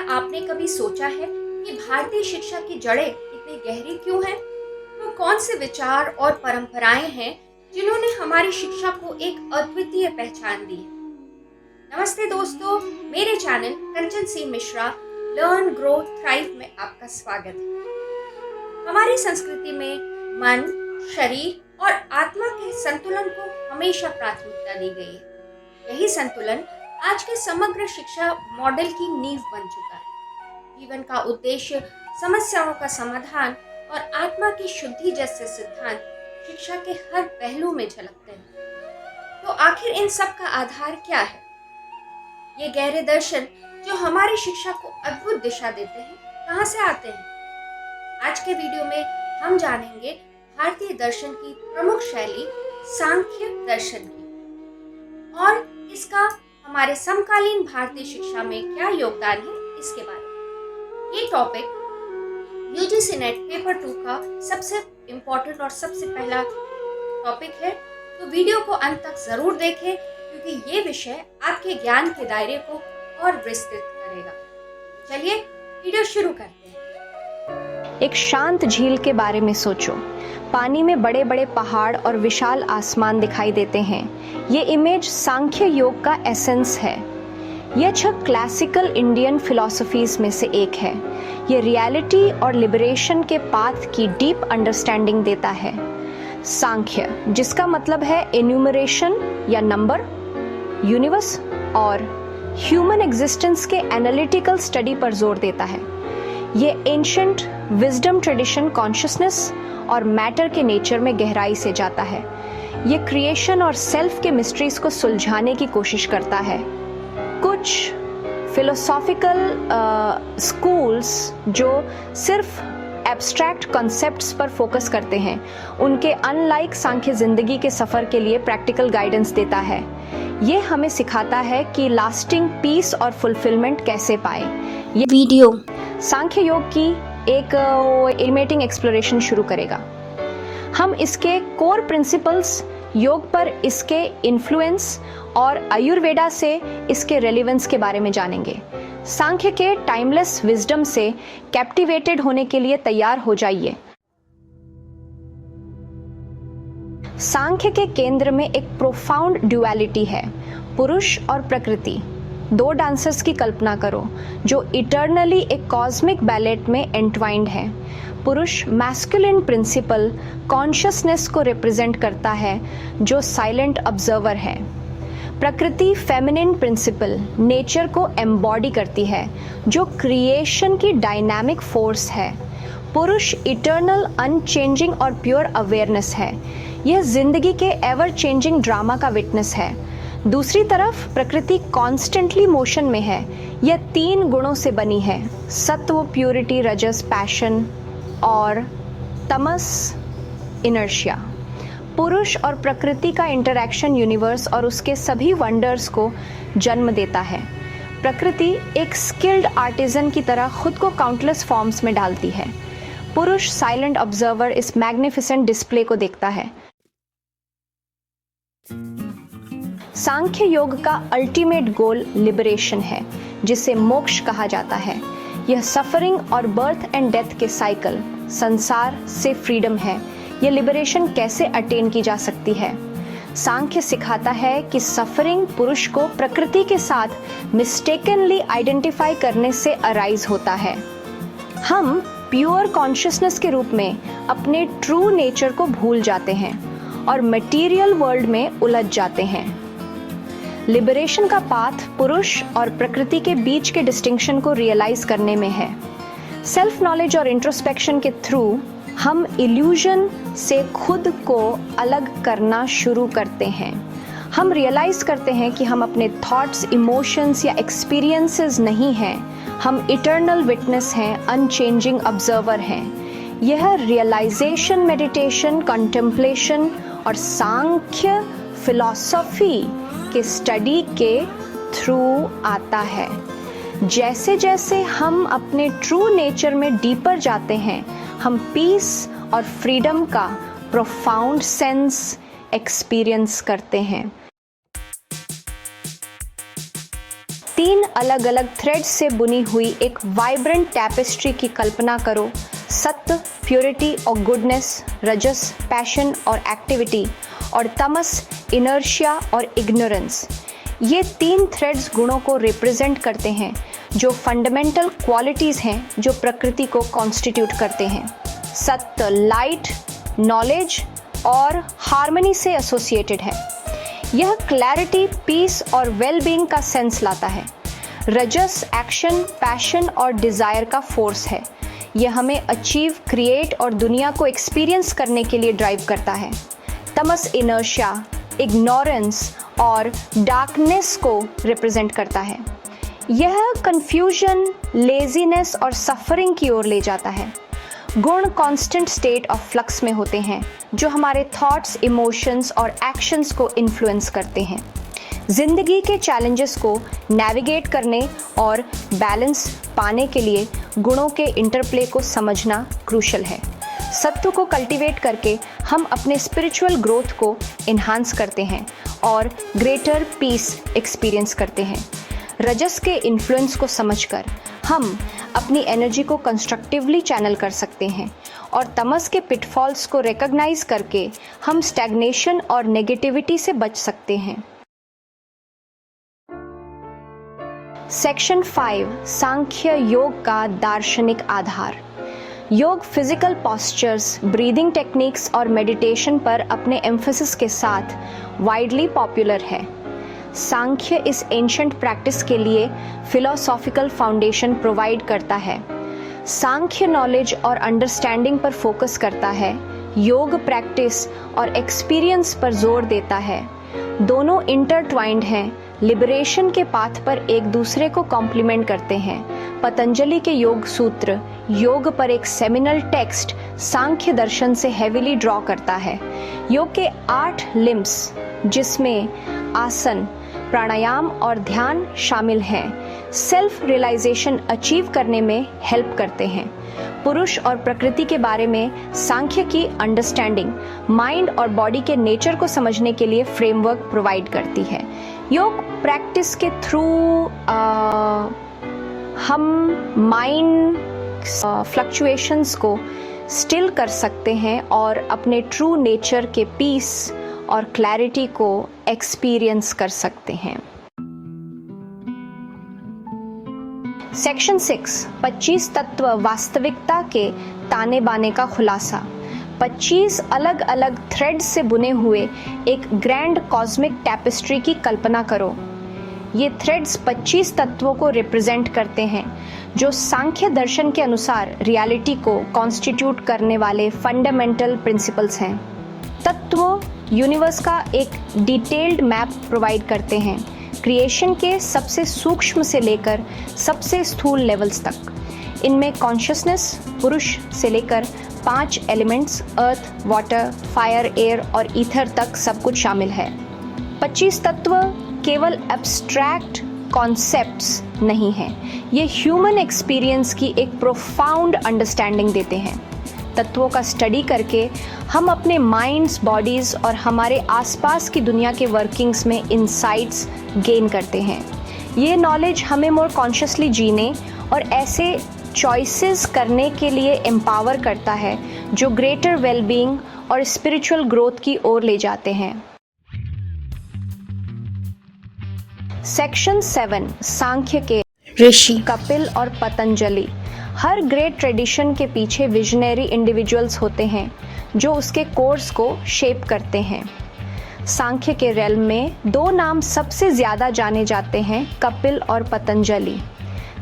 आपने कभी सोचा है कि भारतीय शिक्षा की जड़ें इतनी गहरी क्यों हैं? वो कौन से विचार और परंपराएं हैं जिन्होंने हमारी शिक्षा को एक अद्वितीय पहचान दी है? नमस्ते दोस्तों, मेरे चैनल कंचन सी मिश्रा लर्न ग्रो थ्राइव में आपका स्वागत है। हमारी संस्कृति में मन, शरीर और आत्मा के संतुलन को हमेशा प्राथमिकता दी गई है। यही संतुलन आज के समग्र शिक्षा मॉडल की नींव बन चुका है। जीवन का उद्देश्य, समस्याओं का समाधान और आत्मा की शुद्धि जैसे सिद्धांत शिक्षा के हर पहलू में झलकते हैं। तो आखिर इन सब का आधार क्या है? ये गहरे दर्शन जो हमारी शिक्षा को अद्भुत दिशा देते हैं, कहाँ से आते हैं? आज के वीडियो में हम जानेंगे भारतीय दर्शन की प्रमुख शैली सांख्य दर्शन की और इसका हमारे समकालीन भारतीय शिक्षा में क्या योगदान है, इसके बारे में। ये टॉपिक यूजीसी नेट पेपर 2 का सबसे इम्पोर्टेंट और सबसे पहला टॉपिक है, तो वीडियो को अंत तक जरूर देखें क्योंकि ये विषय आपके ज्ञान के दायरे को और विस्तृत करेगा। चलिए वीडियो शुरू करते हैं। एक शांत झील के बारे में सोचो। पानी में बड़े बड़े पहाड़ और विशाल आसमान दिखाई देते हैं। ये इमेज सांख्य योग का एसेंस है। यह 6 क्लासिकल इंडियन फिलॉसफीज में से एक है। ये रियलिटी और लिबरेशन के पाथ की डीप अंडरस्टैंडिंग देता है। सांख्य, जिसका मतलब है एन्यूमरेशन या नंबर, यूनिवर्स और ह्यूमन एग्जिस्टेंस के एनालिटिकल स्टडी पर जोर देता है। ये एंशंट विजडम ट्रेडिशन कॉन्शियसनेस और मैटर के नेचर में गहराई से जाता है। ये क्रिएशन और सेल्फ के मिस्ट्रीज को सुलझाने की कोशिश करता है। कुछ फिलोसॉफिकल स्कूल्स जो सिर्फ एब्स्ट्रैक्ट कॉन्सेप्ट्स पर फोकस करते हैं, उनके अनलाइक सांख्य जिंदगी के सफर के लिए प्रैक्टिकल गाइडेंस देता है। ये हमें सिखाता है कि लास्टिंग पीस और फुलफिलमेंट कैसे पाए। ये वीडियो सांख्य योग की एक इमेटिंग एक्सप्लोरेशन शुरू करेगा। हम इसके कोर प्रिंसिपल्स, योग पर इसके इन्फ्लुएंस और आयुर्वेदा से इसके रेलेवेंस के बारे में जानेंगे। सांख्य के टाइमलेस विजडम से कैप्टिवेटेड होने के लिए तैयार हो जाइए। सांख्य के केंद्र में एक प्रोफाउंड ड्युअलिटी है, पुरुष और प्रकृति। 2 डांसर्स की कल्पना करो जो इटर्नली एक कॉस्मिक बैलेट में एंटवाइंड है। पुरुष मैस्कुलिन प्रिंसिपल कॉन्शियसनेस को रिप्रेजेंट करता है जो साइलेंट ऑब्जर्वर है। प्रकृति फेमिनिन प्रिंसिपल नेचर को एम्बॉडी करती है जो क्रिएशन की डायनामिक फोर्स है। पुरुष इटर्नल अनचेंजिंग और प्योर अवेयरनेस है। यह जिंदगी के एवर चेंजिंग ड्रामा का विटनेस है। दूसरी तरफ प्रकृति कॉन्स्टेंटली मोशन में है। यह 3 गुणों से बनी है, सत्व प्यूरिटी, रजस पैशन और तमस इनर्शिया। पुरुष और प्रकृति का इंटरैक्शन यूनिवर्स और उसके सभी वंडर्स को जन्म देता है। प्रकृति एक स्किल्ड आर्टिजन की तरह खुद को काउंटलेस फॉर्म्स में डालती है। पुरुष साइलेंट ऑब्जर्वर इस मैग्निफिसेंट डिस्प्ले को देखता है। सांख्य योग का अल्टीमेट गोल लिबरेशन है, जिसे मोक्ष कहा जाता है। यह सफरिंग और बर्थ एंड डेथ के साइकिल, संसार से फ्रीडम है। यह लिबरेशन कैसे अटेन की जा सकती है? सांख्य सिखाता है कि सफरिंग पुरुष को प्रकृति के साथ मिस्टेकनली आइडेंटिफाई करने से अराइज होता है। हम प्योर कॉन्शियसनेस के रूप में अपने ट्रू नेचर को भूल जाते हैं और मटेरियल वर्ल्ड में उलझ जाते हैं। लिबरेशन का पाथ पुरुष और प्रकृति के बीच के डिस्टिंक्शन को रियलाइज करने में है। सेल्फ नॉलेज और इंट्रोस्पेक्शन के थ्रू हम इल्यूजन से खुद को अलग करना शुरू करते हैं। हम रियलाइज करते हैं कि हम अपने थॉट्स, इमोशंस या एक्सपीरियंसेस नहीं हैं। हम इटर्नल विटनेस हैं, अनचेंजिंग ऑब्जर्वर हैं। यह रियलाइजेशन मेडिटेशन, कंटेम्पलेशन और सांख्य फिलॉसफी के स्टडी के थ्रू आता है। जैसे जैसे हम अपने ट्रू नेचर में डीपर जाते हैं, हम पीस और फ्रीडम का प्रोफाउंड सेंस एक्सपीरियंस करते हैं। 3 अलग अलग थ्रेड्स से बुनी हुई एक वाइब्रेंट टैपेस्ट्री की कल्पना करो। सत्व, प्योरिटी और गुडनेस, रजस, पैशन और एक्टिविटी, और तमस, इनर्शिया और इग्नोरेंस। ये 3 थ्रेड्स गुणों को रिप्रेजेंट करते हैं जो फंडामेंटल क्वालिटीज़ हैं जो प्रकृति को कॉन्स्टिट्यूट करते हैं। सत्व लाइट, नॉलेज और हार्मनी से एसोसिएटेड है। यह क्लैरिटी, पीस और वेलबींग का सेंस लाता है। रजस एक्शन, पैशन और डिज़ायर का फोर्स है। यह हमें अचीव, क्रिएट और दुनिया को एक्सपीरियंस करने के लिए ड्राइव करता है। तमस इनर्शिया, इग्नोरेंस और डार्कनेस को रिप्रेजेंट करता है। यह कंफ्यूजन, लेजीनेस और सफरिंग की ओर ले जाता है। गुण कांस्टेंट स्टेट ऑफ फ्लक्स में होते हैं जो हमारे थॉट्स, इमोशंस और एक्शंस को इन्फ्लुएंस करते हैं। जिंदगी के चैलेंजेस को नेविगेट करने और बैलेंस पाने के लिए गुणों के इंटरप्ले को समझना क्रूशल है। सत्व को कल्टीवेट करके हम अपने स्पिरिचुअल ग्रोथ को इन्हांस करते हैं और ग्रेटर पीस एक्सपीरियंस करते हैं। रजस के इन्फ्लुएंस को समझकर हम अपनी एनर्जी को कंस्ट्रक्टिवली चैनल कर सकते हैं और तमस के पिटफॉल्स को रिकॉग्नाइज करके हम स्टैग्नेशन और नेगेटिविटी से बच सकते हैं। सेक्शन 5, सांख्य योग का दार्शनिक आधार। योग फिजिकल पॉस्चर्स, ब्रीदिंग टेक्निक्स और मेडिटेशन पर अपने एम्फेसिस के साथ वाइडली पॉपुलर है। सांख्य इस एंशंट प्रैक्टिस के लिए फिलोसॉफिकल फाउंडेशन प्रोवाइड करता है। सांख्य नॉलेज और अंडरस्टैंडिंग पर फोकस करता है, योग प्रैक्टिस और एक्सपीरियंस पर जोर देता है। दोनों इंटरट्वाइंड हैं, लिबरेशन के पाथ पर एक दूसरे को कॉम्प्लीमेंट करते हैं। पतंजलि के योग सूत्र योग पर एक सेमिनल टेक्स्ट सांख्य दर्शन से हेविली ड्रॉ करता है। योग के 8 लिम्स जिसमें आसन, प्राणायाम और ध्यान शामिल हैं, सेल्फ रियलाइजेशन अचीव करने में हेल्प करते हैं। पुरुष और प्रकृति के बारे में सांख्य की अंडरस्टैंडिंग माइंड और बॉडी के नेचर को समझने के लिए फ्रेमवर्क प्रोवाइड करती है। योग प्रैक्टिस के थ्रू हम माइंड फ्लक्चुएशंस को स्टिल कर सकते हैं और अपने ट्रू नेचर के पीस और क्लैरिटी को एक्सपीरियंस कर सकते हैं। सेक्शन 6, 25 तत्व वास्तविकता के ताने बाने का खुलासा। 25 अलग अलग थ्रेड से बुने हुए एक ग्रैंड कॉस्मिक टैपेस्ट्री की कल्पना करो। ये थ्रेड्स 25 तत्वों को रिप्रेजेंट करते हैं जो सांख्य दर्शन के अनुसार रियलिटी को कॉन्स्टिट्यूट करने वाले फंडामेंटल प्रिंसिपल्स हैं। तत्व यूनिवर्स का एक डिटेल्ड मैप प्रोवाइड करते हैं, क्रिएशन के सबसे सूक्ष्म से लेकर सबसे स्थूल लेवल्स तक। इनमें कॉन्शियसनेस, पुरुष से लेकर 5 elements earth, water, fire, air और ईथर तक सब कुछ शामिल है। 25 तत्व केवल एब्स्ट्रैक्ट कॉन्सेप्ट्स नहीं हैं, ये ह्यूमन एक्सपीरियंस की एक प्रोफाउंड अंडरस्टैंडिंग देते हैं। तत्वों का स्टडी करके हम अपने माइंड्स, बॉडीज़ और हमारे आसपास की दुनिया के वर्किंग्स में इंसाइट्स गेन करते हैं। ये नॉलेज हमें मोर कॉन्शियसली जीने और ऐसे चॉइसेस करने के लिए एम्पावर करता है जो ग्रेटर वेलबींग और स्पिरिचुअल ग्रोथ की ओर ले जाते हैं। सेक्शन 7, सांख्य के ऋषि कपिल और पतंजलि। हर ग्रेट ट्रेडिशन के पीछे विजनरी इंडिविजुअल्स होते हैं जो उसके कोर्स को शेप करते हैं। सांख्य के रेल्म में 2 नाम सबसे ज़्यादा जाने जाते हैं, कपिल और पतंजलि।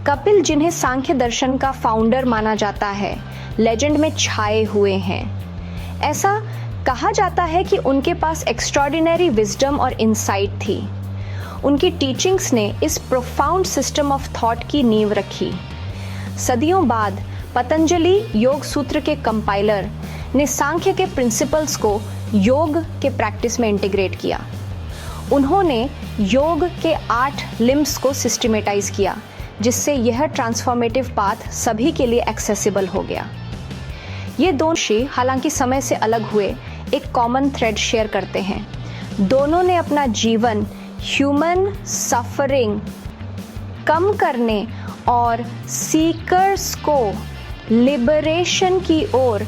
कपिल, जिन्हें सांख्य दर्शन का फाउंडर माना जाता है, लेजेंड में छाए हुए हैं। ऐसा कहा जाता है कि उनके पास एक्स्ट्रॉर्डिनरी विजडम और इंसाइट थी। उनकी टीचिंग्स ने इस प्रोफाउंड सिस्टम ऑफ थॉट की नींव रखी। सदियों बाद पतंजलि, योग सूत्र के कंपाइलर, ने सांख्य के प्रिंसिपल्स को योग के प्रैक्टिस में इंटीग्रेट किया। उन्होंने योग के 8 लिम्स को सिस्टमेटाइज किया, जिससे यह ट्रांसफॉर्मेटिव पाथ सभी के लिए एक्सेसिबल हो गया। ये दोनों ऋषि हालांकि समय से अलग हुए एक कॉमन थ्रेड शेयर करते हैं। दोनों ने अपना जीवन ह्यूमन सफरिंग कम करने और सीकर्स को लिबरेशन की ओर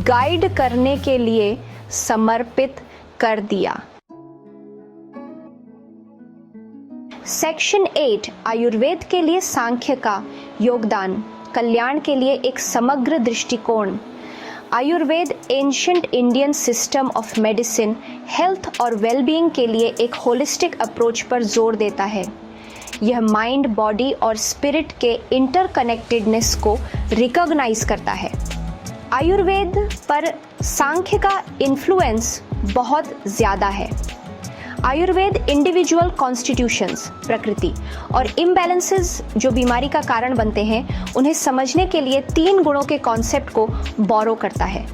गाइड करने के लिए समर्पित कर दिया। सेक्शन 8 आयुर्वेद के लिए सांख्य का योगदान, कल्याण के लिए एक समग्र दृष्टिकोण। Ayurveda ancient Indian system of medicine, health और वेलबीइंग के लिए एक होलिस्टिक अप्रोच पर जोर देता है। यह माइंड, बॉडी और स्पिरिट के इंटरकनेक्टेडनेस को रिकॉग्नाइज करता है। आयुर्वेद पर सांख्य का इन्फ्लुएंस बहुत ज़्यादा है। आयुर्वेद इंडिविजुअल कॉन्स्टिट्यूशंस, प्रकृति और इम्बैलेंसेस जो बीमारी का कारण बनते हैं, उन्हें समझने के लिए 3 गुणों के कॉन्सेप्ट को बोरो करता है।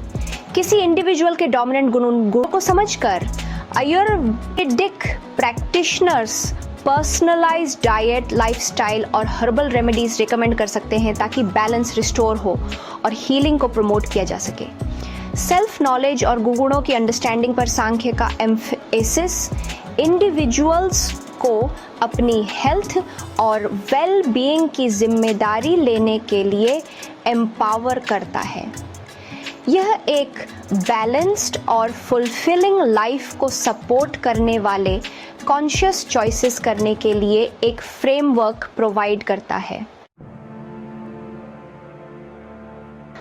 किसी इंडिविजुअल के डोमिनेंट गुणों को समझकर Ayurvedic practitioners personalised diet, lifestyle और हर्बल रेमेडीज रिकमेंड कर सकते हैं ताकि बैलेंस रिस्टोर हो और हीलिंग को प्रमोट किया जा सके। सेल्फ नॉलेज और गुणों की अंडरस्टैंडिंग पर सांख्य का एम्फेसिस इंडिविजुअल्स को अपनी हेल्थ और वेल बीइंग की जिम्मेदारी लेने के लिए एम्पावर करता है। यह एक बैलेंस्ड और फुलफिलिंग लाइफ को सपोर्ट करने वाले कॉन्शियस चॉइसेस करने के लिए एक फ्रेमवर्क प्रोवाइड करता है।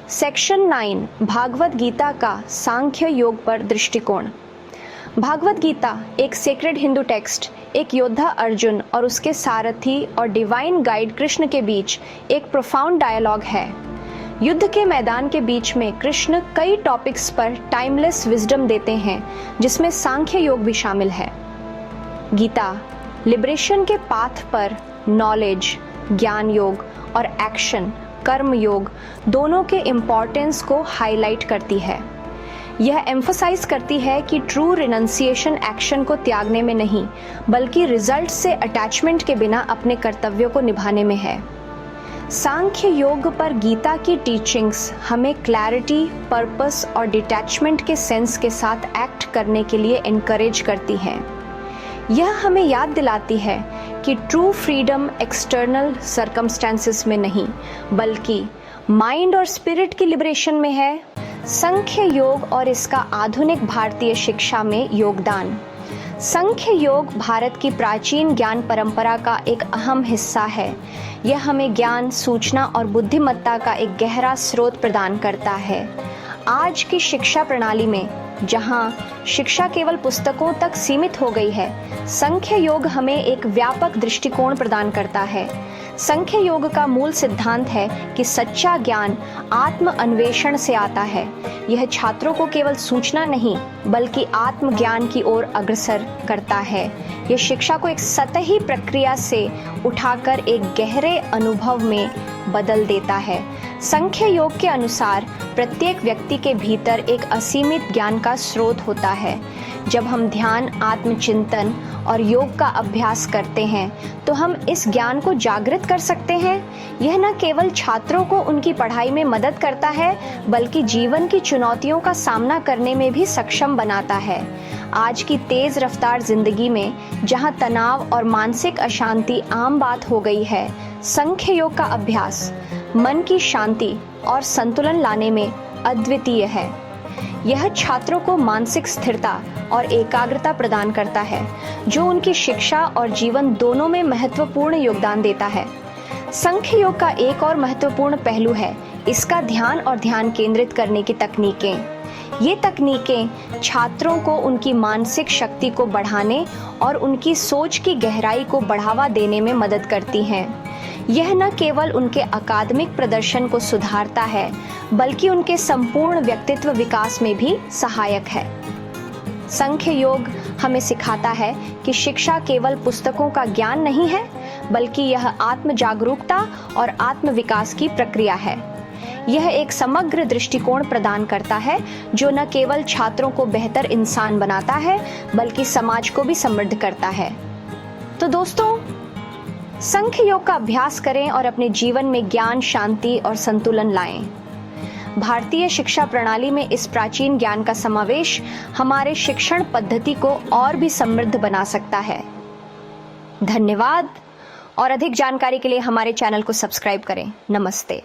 सेक्शन 9 भागवत गीता का सांख्य योग पर दृष्टिकोण। भागवत गीता एक सेक्रेड हिंदू टेक्स्ट, एक योद्धा अर्जुन और उसके सारथी और डिवाइन गाइड कृष्ण के बीच एक प्रोफाउंड डायलॉग है। युद्ध के मैदान के बीच में कृष्ण कई टॉपिक्स पर टाइमलेस विजडम देते हैं, जिसमें सांख्य योग भी शामिल है। गीता लिबरेशन के पाथ पर नॉलेज, ज्ञान योग और एक्शन, कर्म योग दोनों के इम्पोर्टेंस को हाईलाइट करती है। यह एम्फसाइज करती है कि ट्रू रिनंसिएशन एक्शन को त्यागने में नहीं, बल्कि रिजल्ट से अटैचमेंट के बिना अपने कर्तव्यों को निभाने में है। सांख्य योग पर गीता की टीचिंग्स हमें क्लैरिटी, पर्पस और डिटैचमेंट के सेंस के साथ एक्ट करने के लिए एनकरेज करती हैं। यह हमें याद दिलाती है कि ट्रू फ्रीडम एक्सटर्नल सर्कमस्टेंसेस में नहीं, बल्कि माइंड और स्पिरिट की लिबरेशन में है। सांख्य योग और इसका आधुनिक भारतीय शिक्षा में योगदान। सांख्य योग भारत की प्राचीन ज्ञान परंपरा का एक अहम हिस्सा है। यह हमें ज्ञान, सूचना और बुद्धिमत्ता का एक गहरा स्रोत प्रदान करता है। आज की शिक्षा प्रणाली में जहां शिक्षा केवल पुस्तकों तक सीमित हो गई है, सांख्य योग हमें एक व्यापक दृष्टिकोण प्रदान करता है। सांख्य योग का मूल सिद्धांत है कि सच्चा ज्ञान आत्म अन्वेषण से आता है। यह छात्रों को केवल सूचना नहीं, बल्कि आत्मज्ञान की ओर अग्रसर करता है। यह शिक्षा को एक सतही प्रक्रिया से उठाकर एक गहरे अनुभव में बदल देता है। सांख्य योग के अनुसार प्रत्येक व्यक्ति के भीतर एक असीमित ज्ञान का स्रोत होता है। जब हम ध्यान, आत्मचिंतन और योग का अभ्यास करते हैं तो हम इस ज्ञान को जागृत कर सकते हैं। यह न केवल छात्रों को उनकी पढ़ाई में मदद करता है, बल्कि जीवन की चुनौतियों का सामना करने में भी सक्षम बनाता है। आज की तेज रफ्तार जिंदगी में जहां तनाव और मानसिक अशांति आम बात हो गई है, सांख्य योग का अभ्यास मन की शांति और संतुलन लाने में अद्वितीय है। यह छात्रों को मानसिक स्थिरता और एकाग्रता प्रदान करता है, जो उनकी शिक्षा और जीवन दोनों में महत्वपूर्ण योगदान देता है। सांख्य योग का एक और महत्वपूर्ण पहलू है इसका ध्यान और ध्यान केंद्रित करने की तकनीकें। ये तकनीकें छात्रों को उनकी मानसिक शक्ति को बढ़ाने और उनकी सोच की गहराई को बढ़ावा देने में मदद करती हैं। यह न केवल उनके अकादमिक प्रदर्शन को सुधारता है, बल्कि उनके संपूर्ण व्यक्तित्व विकास में भी सहायक है। सांख्य योग हमें सिखाता है कि शिक्षा केवल पुस्तकों का ज्ञान नहीं है, बल्कि यह आत्म जागरूकता और आत्म विकास की प्रक्रिया है। यह एक समग्र दृष्टिकोण प्रदान करता है जो न केवल छात्रों को बेहतर इंसान बनाता है, बल्कि समाज को भी समृद्ध करता है। तो दोस्तों, सांख्य योग का अभ्यास करें और अपने जीवन में ज्ञान, शांति और संतुलन लाएं। भारतीय शिक्षा प्रणाली में इस प्राचीन ज्ञान का समावेश हमारे शिक्षण पद्धति को और भी समृद्ध बना सकता है। धन्यवाद। और अधिक जानकारी के लिए हमारे चैनल को सब्सक्राइब करें। नमस्ते।